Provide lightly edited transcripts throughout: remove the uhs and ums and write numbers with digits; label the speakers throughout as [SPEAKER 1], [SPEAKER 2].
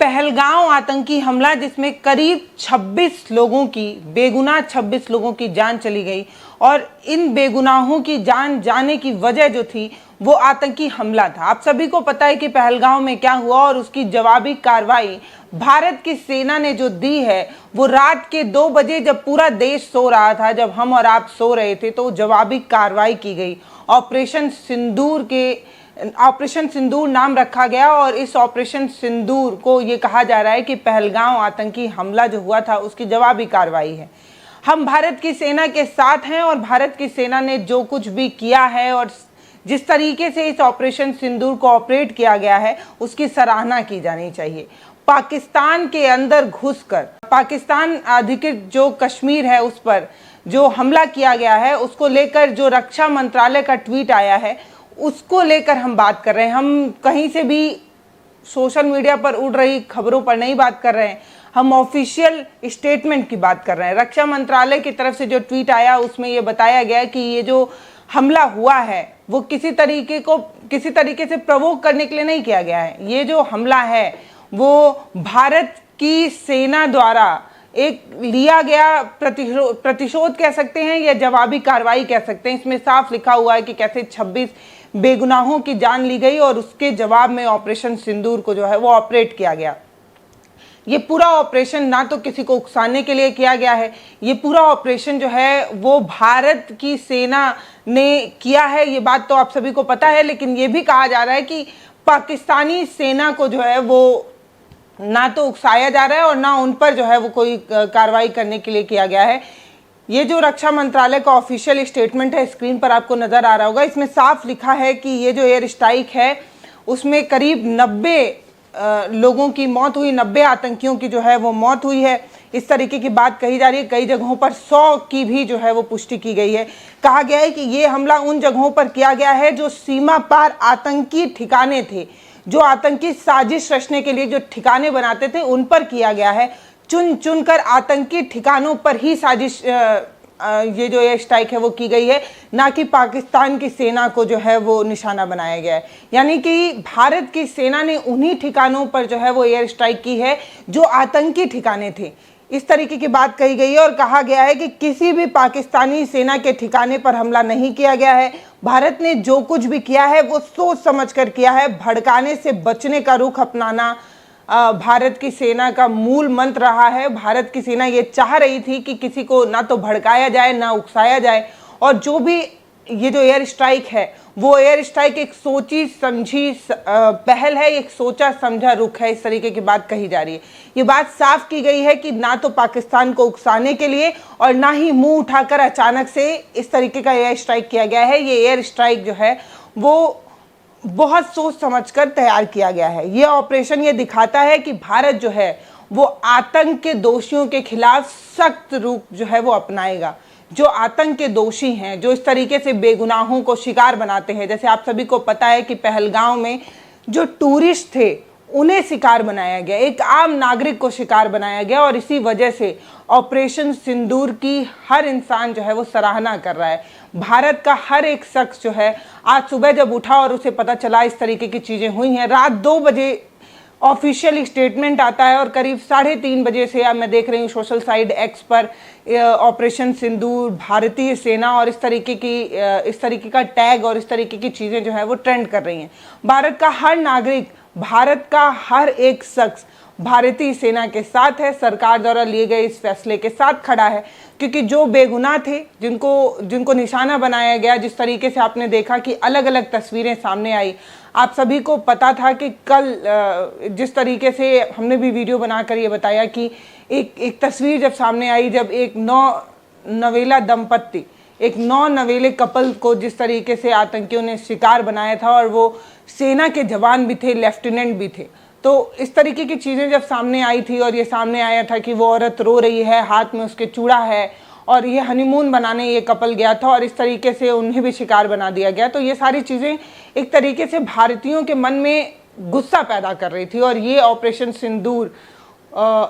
[SPEAKER 1] पहलगांव आतंकी हमला जिसमें करीब 26 लोगों की बेगुनाह 26 लोगों की जान चली गई और इन बेगुनाहों की जान जाने की वजह जो थी वो आतंकी हमला था। आप सभी को पता है कि पहलगांव में क्या हुआ और उसकी जवाबी कार्रवाई भारत की सेना ने जो दी है वो रात के 2 बजे जब पूरा देश सो रहा था, जब हम और आप सो रहे थे, तो जवाबी कार्रवाई की गई। ऑपरेशन सिंदूर नाम रखा गया और इस ऑपरेशन सिंदूर को ये कहा जा रहा है कि पहलगांव आतंकी हमला जो हुआ था उसकी जवाबी कार्रवाई है। हम भारत की सेना के साथ हैं और भारत की सेना ने जो कुछ भी किया है और जिस तरीके से इस ऑपरेशन सिंदूर को ऑपरेट किया गया है उसकी सराहना की जानी चाहिए। पाकिस्तान के अंदर घुसकर पाकिस्तान अधिकृत जो कश्मीर है उस पर जो हमला किया गया है उसको लेकर जो रक्षा मंत्रालय का ट्वीट आया है उसको लेकर हम बात कर रहे हैं। हम कहीं से भी सोशल मीडिया पर उड़ रही खबरों पर नहीं बात कर रहे हैं, हम ऑफिशियल स्टेटमेंट की बात कर रहे हैं। रक्षा मंत्रालय की तरफ से जो ट्वीट आया उसमें ये बताया गया कि ये जो हमला हुआ है वो किसी तरीके से प्रोवोक करने के लिए नहीं किया गया है। ये जो हमला है वो भारत की सेना द्वारा एक लिया गया प्रतिशोध कह सकते हैं या जवाबी कार्रवाई कह सकते हैं। इसमें साफ लिखा हुआ है कि कैसे 26 बेगुनाहों की जान ली गई और उसके जवाब में ऑपरेशन सिंदूर को जो है वो ऑपरेट किया गया। ये पूरा ऑपरेशन ना तो किसी को उकसाने के लिए किया गया है, ये पूरा ऑपरेशन जो है वो भारत की सेना ने किया है, ये बात तो आप सभी को पता है। लेकिन ये भी कहा जा रहा है कि पाकिस्तानी सेना को जो है वो ना तो उकसाया जा रहा है और ना उन पर जो है वो कोई कार्रवाई करने के लिए किया गया है। ये जो रक्षा मंत्रालय का ऑफिशियल स्टेटमेंट है स्क्रीन पर आपको नजर आ रहा होगा, इसमें साफ लिखा है कि ये जो एयर स्ट्राइक है उसमें करीब 90 लोगों की मौत हुई, 90 आतंकियों की जो है वो मौत हुई है। इस तरीके की बात कही जा रही है। कई जगहों पर 100 की भी जो है वो पुष्टि की गई है। कहा गया है कि ये हमला उन जगहों पर किया गया है जो सीमा पार आतंकी ठिकाने थे, जो आतंकी साजिश रचने के लिए जो ठिकाने बनाते थे उन पर किया गया है। चुन चुन कर आतंकी ठिकानों पर ही साजिश ये जो एयर स्ट्राइक है वो की गई है, ना कि पाकिस्तान की सेना को जो है वो निशाना बनाया गया है। यानी कि भारत की सेना ने उन्हीं ठिकानों पर जो है वो एयर स्ट्राइक की है जो आतंकी ठिकाने थे। इस तरीके की बात कही गई है और कहा गया है कि किसी भी पाकिस्तानी सेना के ठिकाने पर हमला नहीं किया गया है। भारत ने जो कुछ भी किया है वो सोच समझ कर किया है। भड़काने से बचने का रुख अपनाना भारत की सेना का मूल मंत्र रहा है। भारत की सेना ये चाह रही थी कि किसी को ना तो भड़काया जाए ना उकसाया जाए, और जो भी ये जो एयर स्ट्राइक है वो एयर स्ट्राइक एक सोची समझी पहल है, एक सोचा समझा रुख है। इस तरीके की बात कही जा रही है। ये बात साफ की गई है कि ना तो पाकिस्तान को उकसाने के लिए और ना ही मुंह उठाकर अचानक से इस तरीके का एयर स्ट्राइक किया गया है। ये एयर स्ट्राइक जो है वो बहुत सोच समझकर तैयार किया गया है। ये ऑपरेशन ये दिखाता है कि भारत जो है वो आतंक के दोषियों के खिलाफ सख्त रुख जो है वो अपनाएगा। जो आतंक के दोषी हैं, जो इस तरीके से बेगुनाहों को शिकार बनाते हैं, जैसे आप सभी को पता है कि पहलगांव में जो टूरिस्ट थे उन्हें शिकार बनाया गया, एक आम नागरिक को शिकार बनाया गया, और इसी वजह से ऑपरेशन सिंदूर की हर इंसान जो है वो सराहना कर रहा है। भारत का हर एक शख्स जो है आज सुबह जब उठा और उसे पता चला इस तरीके की चीज़ें हुई हैं, रात 2 बजे ऑफिशियल स्टेटमेंट आता है और करीब 3:30 बजे से अब मैं देख रही हूँ सोशल साइट एक्स पर ऑपरेशन सिंदूर, भारतीय सेना और इस तरीके का टैग और इस तरीके की चीज़ें जो है वो ट्रेंड कर रही हैं। भारत का हर नागरिक, भारत का हर एक शख्स भारतीय सेना के साथ है, सरकार द्वारा लिए गए इस फैसले के साथ खड़ा है। क्योंकि जो बेगुनाह थे, जिनको निशाना बनाया गया, जिस तरीके से आपने देखा कि अलग अलग तस्वीरें सामने आई, आप सभी को पता था कि कल जिस तरीके से हमने भी वीडियो बनाकर ये बताया कि एक तस्वीर जब सामने आई, जब एक 9 नवेला दंपत्ति, एक 9 नवेले कपल को जिस तरीके से आतंकियों ने शिकार बनाया था, और वो सेना के जवान भी थे, लेफ्टिनेंट भी थे। तो इस तरीके की चीज़ें जब सामने आई थी और ये सामने आया था कि वो औरत रो रही है, हाथ में उसके चूड़ा है, और ये हनीमून बनाने ये कपल गया था और इस तरीके से उन्हें भी शिकार बना दिया गया, तो ये सारी चीज़ें एक तरीके से भारतीयों के मन में गुस्सा पैदा कर रही थी। और ये ऑपरेशन सिंदूर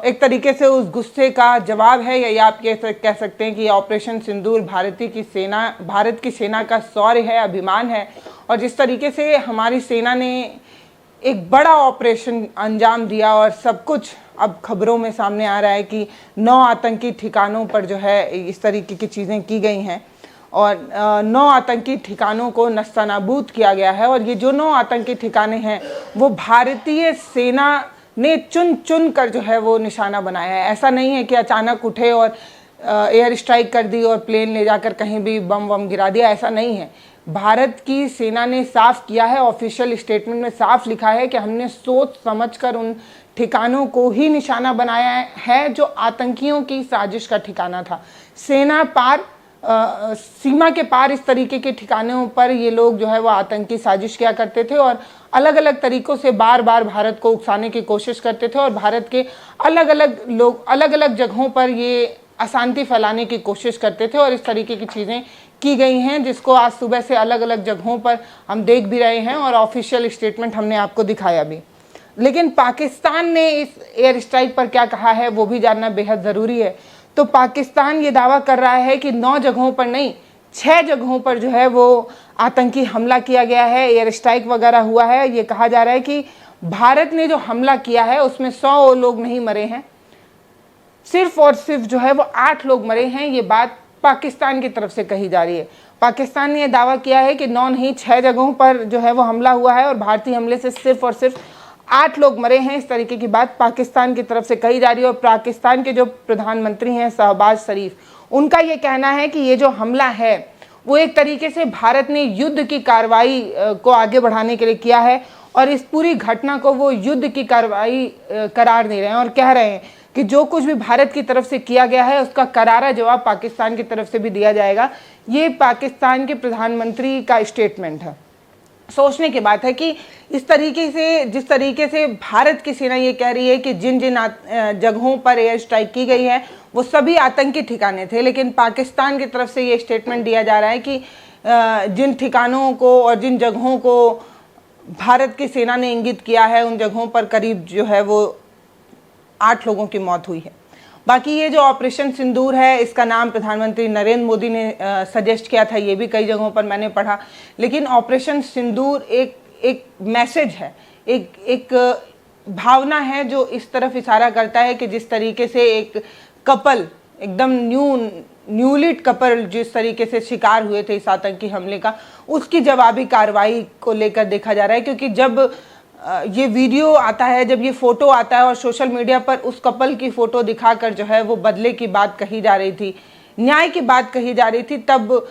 [SPEAKER 1] एक तरीके से उस गुस्से का जवाब है, या आप कह सकते हैं कि ऑपरेशन सिंदूर भारत की सेना का शौर्य है, अभिमान है। और जिस तरीके से हमारी सेना ने एक बड़ा ऑपरेशन अंजाम दिया और सब कुछ अब खबरों में सामने आ रहा है कि 9 आतंकी ठिकानों पर जो है इस तरीके की चीज़ें की गई हैं और 9 आतंकी ठिकानों को नस्तानाबूद किया गया है। और ये जो 9 आतंकी ठिकाने हैं वो भारतीय सेना ने चुन चुन कर जो है वो निशाना बनाया है। ऐसा नहीं है कि अचानक उठे और एयर स्ट्राइक कर दी और प्लेन ले जाकर कहीं भी बम वम गिरा दिया, ऐसा नहीं है। भारत की सेना ने साफ किया है, ऑफिशियल स्टेटमेंट में साफ लिखा है कि हमने सोच समझकर उन ठिकानों को ही निशाना बनाया है जो आतंकियों की साजिश का ठिकाना था। सेना पार सीमा के पार इस तरीके के ठिकानों पर ये लोग जो है वो आतंकी साजिश किया करते थे और अलग अलग तरीकों से बार बार भारत को उकसाने की कोशिश करते थे और भारत के अलग अलग लोग अलग अलग जगहों पर ये अशांति फैलाने की कोशिश करते थे और इस तरीके की चीज़ें की गई हैं, जिसको आज सुबह से अलग अलग जगहों पर हम देख भी रहे हैं और ऑफिशियल स्टेटमेंट हमने आपको दिखाया भी। लेकिन पाकिस्तान ने इस एयर स्ट्राइक पर क्या कहा है वो भी जानना बेहद ज़रूरी है। तो पाकिस्तान ये दावा कर रहा है कि 9 जगहों पर नहीं 6 जगहों पर जो है वो आतंकी हमला किया गया है, एयर स्ट्राइक वगैरह हुआ है। ये कहा जा रहा है कि भारत ने जो हमला किया है उसमें 100 लोग नहीं मरे हैं, सिर्फ और सिर्फ जो है वो 8 लोग मरे हैं। ये बात पाकिस्तान की तरफ से कही जा रही है। पाकिस्तान ने यह दावा किया है कि 9 नहीं 6 जगहों पर जो है वो हमला हुआ है और भारतीय हमले से सिर्फ और सिर्फ 8 लोग मरे हैं। इस तरीके की बात पाकिस्तान की तरफ से कही जा रही है। और पाकिस्तान के जो प्रधानमंत्री हैं शहबाज शरीफ, उनका ये कहना है कि ये जो हमला है वो एक तरीके से भारत ने युद्ध की कार्रवाई को आगे बढ़ाने के लिए किया है और इस पूरी घटना को वो युद्ध की कार्रवाई करार दे रहे हैं और कह रहे हैं कि जो कुछ भी भारत की तरफ से किया गया है उसका करारा जवाब पाकिस्तान की तरफ से भी दिया जाएगा। ये पाकिस्तान के प्रधानमंत्री का स्टेटमेंट है। सोचने की बात है कि इस तरीके से जिस तरीके से भारत की सेना ये कह रही है कि जिन जिन जगहों पर एयर स्ट्राइक की गई है वो सभी आतंकी ठिकाने थे, लेकिन पाकिस्तान की तरफ से ये स्टेटमेंट दिया जा रहा है कि जिन ठिकानों को और जिन जगहों को भारत की सेना ने इंगित किया है उन जगहों पर करीब जो है वो 8 लोगों की मौत हुई है। बाकी ये जो ऑपरेशन सिंदूर है इसका नाम प्रधानमंत्री नरेंद्र मोदी ने सजेस्ट किया था, ये भी कई जगहों पर मैंने पढ़ा। लेकिन ऑपरेशन सिंदूर एक मैसेज है, एक भावना है जो इस तरफ इशारा करता है कि जिस तरीके से एक कपल एकदम न्यूलिड कपल जिस तरीके से शिकार हुए थे इस आतंकी हमले का, उसकी जवाबी कार्रवाई को लेकर देखा जा रहा है। क्योंकि जब ये वीडियो आता है, जब ये फोटो आता है और सोशल मीडिया पर उस कपल की फोटो दिखाकर जो है वो बदले की बात कही जा रही थी, न्याय की बात कही जा रही थी, तब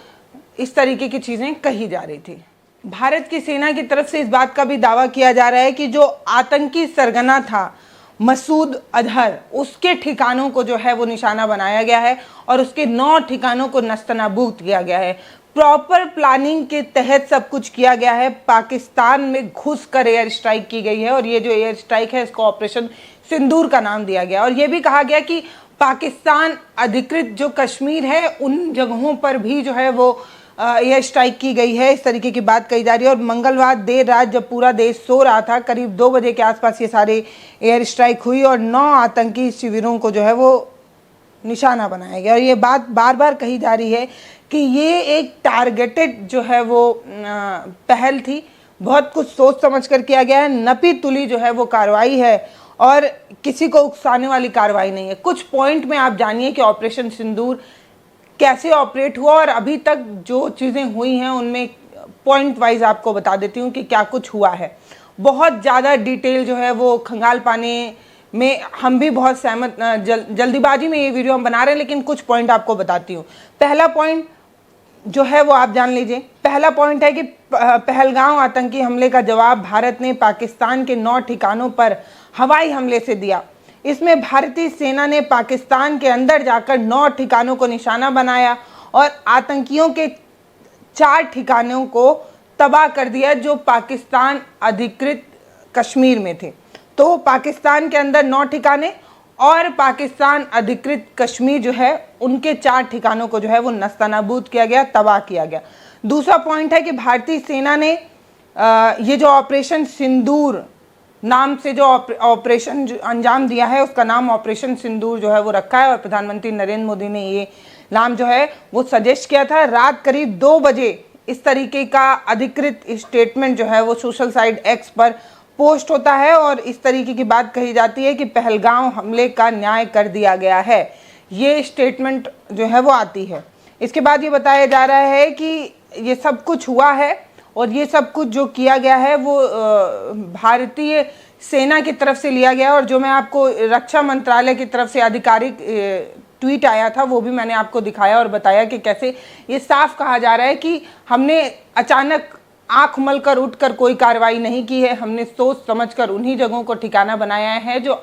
[SPEAKER 1] इस तरीके की चीज़ें कही जा रही थी। भारत की सेना की तरफ से इस बात का भी दावा किया जा रहा है कि जो आतंकी सरगना था मसूद अजहर, उसके ठिकानों को जो है वो निशाना बनाया गया है और उसके 9 ठिकानों को नस्तनाबूद किया गया है। प्रॉपर प्लानिंग के तहत सब कुछ किया गया है। पाकिस्तान में घुसकर एयर स्ट्राइक की गई है और ये जो एयर स्ट्राइक है इसको ऑपरेशन सिंदूर का नाम दिया गया। और ये भी कहा गया कि पाकिस्तान अधिकृत जो कश्मीर है उन जगहों पर भी जो है वो एयर स्ट्राइक की गई है, इस तरीके की बात कही जा रही है। और मंगलवार देर रात जब पूरा देश सो रहा था, करीब 2 बजे के आसपास ये सारे एयर स्ट्राइक हुई और 9 आतंकी शिविरों को जो है वो निशाना बनाया गया। और ये बात बार बार कही जा रही है कि ये एक टारगेटेड जो है वो पहल थी, बहुत कुछ सोच समझ कर किया गया है, नपी तुली जो है वो कार्रवाई है और किसी को उकसाने वाली कार्रवाई नहीं है। कुछ पॉइंट में आप जानिए कि ऑपरेशन सिंदूर कैसे ऑपरेट हुआ और अभी तक जो चीज़ें हुई हैं उनमें पॉइंट वाइज आपको बता देती हूँ कि क्या कुछ हुआ है। बहुत ज़्यादा डिटेल जो है वो खंगाल पाने में हम भी बहुत सहमत जल्दीबाजी में ये वीडियो हम बना रहे हैं, लेकिन कुछ पॉइंट आपको बताती हूँ। पहला पॉइंट जो है वो आप जान लीजिए। पहला पॉइंट है कि पहलगांव आतंकी हमले का जवाब भारत ने पाकिस्तान के 9 ठिकानों पर हवाई हमले से दिया। इसमें भारतीय सेना ने पाकिस्तान के अंदर जाकर 9 ठिकानों को निशाना बनाया और आतंकियों के 4 ठिकानों को तबाह कर दिया जो पाकिस्तान अधिकृत कश्मीर में थे। तो पाकिस्तान के अंदर 9 ठिकाने और पाकिस्तान अधिकृत कश्मीर जो है उनके 4 ठिकानों को जो है वो नस्तानाबूद किया गया, तबाह किया गया। दूसरा पॉइंट है कि भारतीय सेना ने ये जो ऑपरेशन सिंदूर नाम से जो ऑपरेशन अंजाम दिया है उसका नाम ऑपरेशन सिंदूर जो है वो रखा है और प्रधानमंत्री नरेंद्र मोदी ने ये नाम जो है वो सजेस्ट किया था। रात करीब 2 बजे इस तरीके का अधिकृत स्टेटमेंट जो है वो सोशल साइट एक्स पर पोस्ट होता है और इस तरीके की बात कही जाती है कि पहलगाम हमले का न्याय कर दिया गया है। ये स्टेटमेंट जो है वो आती है। इसके बाद ये बताया जा रहा है कि ये सब कुछ हुआ है और ये सब कुछ जो किया गया है वो भारतीय सेना की तरफ से लिया गया, और जो मैं आपको रक्षा मंत्रालय की तरफ से आधिकारिक ट्वीट आया था वो भी मैंने आपको दिखाया और बताया कि कैसे ये साफ कहा जा रहा है कि हमने अचानक आंख मलकर उठकर कोई कार्रवाई नहीं की है। हमने सोच समझकर उन्हीं जगहों को ठिकाना बनाया है जो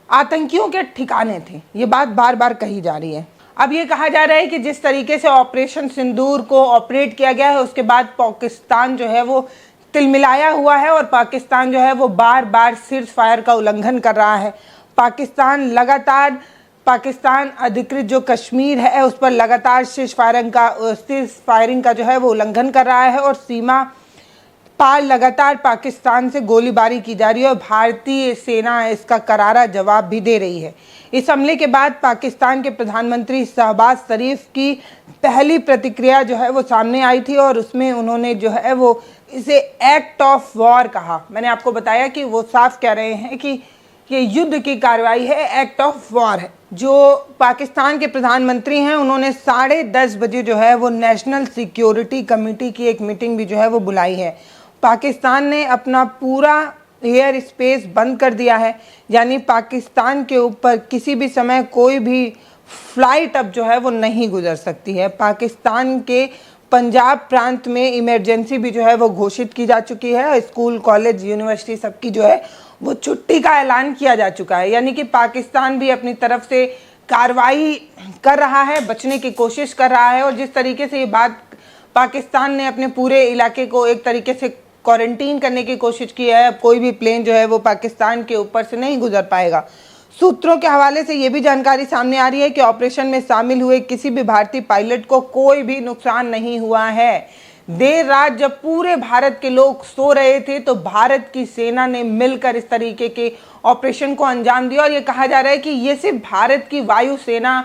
[SPEAKER 1] आतंकियों के ठिकाने थे। ये बात बार बार कही जा रही है। अब ये कहा जा रहा है कि जिस तरीके से ऑपरेशन सिंदूर को ऑपरेट किया गया है उसके बाद पाकिस्तान जो है वो तिलमिलाया हुआ है और पाकिस्तान जो है वो बार बार सीज फायर का उल्लंघन कर रहा है। पाकिस्तान अधिकृत जो कश्मीर है उस पर लगातार सीज फायरिंग का जो है वो उल्लंघन कर रहा है और सीमा पार लगातार पाकिस्तान से गोलीबारी की जा रही है और भारतीय सेना इसका करारा जवाब भी दे रही है। इस हमले के बाद पाकिस्तान के प्रधानमंत्री शहबाज शरीफ की पहली प्रतिक्रिया जो है वो सामने आई थी और उसमें उन्होंने जो है वो इसे एक्ट ऑफ वॉर कहा। मैंने आपको बताया कि वो साफ कह रहे हैं कि ये युद्ध की कार्रवाई है, एक्ट ऑफ वॉर है। जो पाकिस्तान के प्रधानमंत्री हैं उन्होंने 10:30 बजे जो है वो नेशनल सिक्योरिटी कमेटी की एक मीटिंग भी जो है वो बुलाई है। पाकिस्तान ने अपना पूरा एयर स्पेस बंद कर दिया है, यानी पाकिस्तान के ऊपर किसी भी समय कोई भी फ्लाइट अब जो है वो नहीं गुजर सकती है। पाकिस्तान के पंजाब प्रांत में इमरजेंसी भी जो है वो घोषित की जा चुकी है। स्कूल, कॉलेज, यूनिवर्सिटी सबकी जो है वो छुट्टी का ऐलान किया जा चुका है, यानी कि पाकिस्तान भी अपनी तरफ से कार्रवाई कर रहा है, बचने की कोशिश कर रहा है। और जिस तरीके से ये बात पाकिस्तान ने अपने पूरे इलाके को एक तरीके से क्वारंटीन करने की कोशिश की है, अब कोई भी प्लेन जो है वो पाकिस्तान के ऊपर से नहीं गुजर पाएगा। सूत्रों के हवाले से ये भी जानकारी सामने आ रही है कि ऑपरेशन में शामिल हुए किसी भी भारतीय पायलट को कोई भी नुकसान नहीं हुआ है। देर रात जब पूरे भारत के लोग सो रहे थे तो भारत की सेना ने मिलकर इस तरीके के ऑपरेशन को अंजाम दिया और ये कहा जा रहा है कि ये सिर्फ भारत की वायुसेना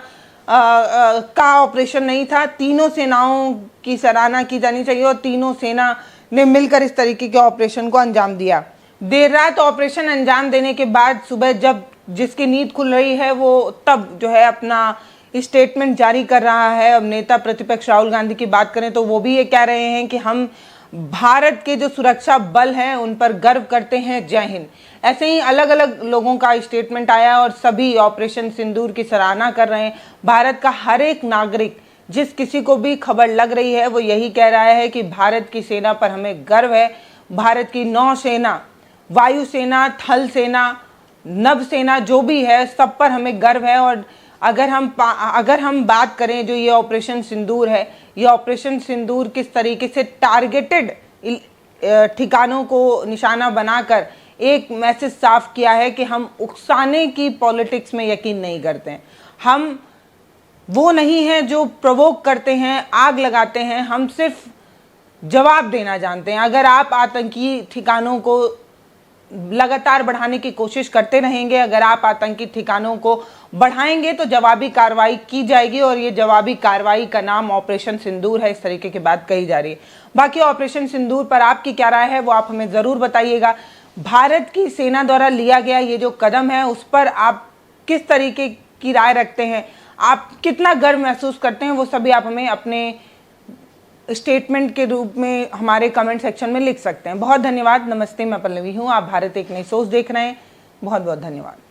[SPEAKER 1] का ऑपरेशन नहीं था, तीनों सेनाओं की सराहना की जानी चाहिए और तीनों सेना ने मिलकर इस तरीके के ऑपरेशन को अंजाम दिया। देर रात ऑपरेशन अंजाम देने के बाद सुबह जब जिसकी नींद खुल रही है वो तब जो है अपना स्टेटमेंट जारी कर रहा है। अब नेता प्रतिपक्ष राहुल गांधी की बात करें तो वो भी ये कह रहे हैं कि हम भारत के जो सुरक्षा बल हैं उन पर गर्व करते हैं, जय हिंद। ऐसे ही अलग अलग लोगों का स्टेटमेंट आया और सभी ऑपरेशन सिंदूर की सराहना कर रहे हैं। भारत का हर एक नागरिक, जिस किसी को भी खबर लग रही है वो यही कह रहा है कि भारत की सेना पर हमें गर्व है। भारत की नौसेना, वायुसेना, थल सेना, नभसेना जो भी है सब पर हमें गर्व है। और अगर हम बात करें जो ये ऑपरेशन सिंदूर है, ये ऑपरेशन सिंदूर किस तरीके से टारगेटेड ठिकानों को निशाना बनाकर एक मैसेज साफ किया है कि हम उकसाने की पॉलिटिक्स में यकीन नहीं करते हैं। हम वो नहीं हैं जो प्रोवोक करते हैं, आग लगाते हैं। हम सिर्फ जवाब देना जानते हैं। अगर आप आतंकी ठिकानों को लगातार बढ़ाने की कोशिश करते रहेंगे, अगर आप आतंकी ठिकानों को बढ़ाएंगे तो जवाबी कार्रवाई की जाएगी और ये जवाबी कार्रवाई का नाम ऑपरेशन सिंदूर है। इस तरीके की बात कही जा रही है। बाकी ऑपरेशन सिंदूर पर आपकी क्या राय है वो आप हमें ज़रूर बताइएगा। भारत की सेना द्वारा लिया गया ये जो कदम है उस पर आप किस तरीके की राय रखते हैं, आप कितना गर्व महसूस करते हैं, वो सभी आप हमें अपने स्टेटमेंट के रूप में हमारे कमेंट सेक्शन में लिख सकते हैं। बहुत धन्यवाद। नमस्ते, मैं पल्लवी हूँ। आप भारत एक नई सोच देख रहे हैं। बहुत बहुत धन्यवाद।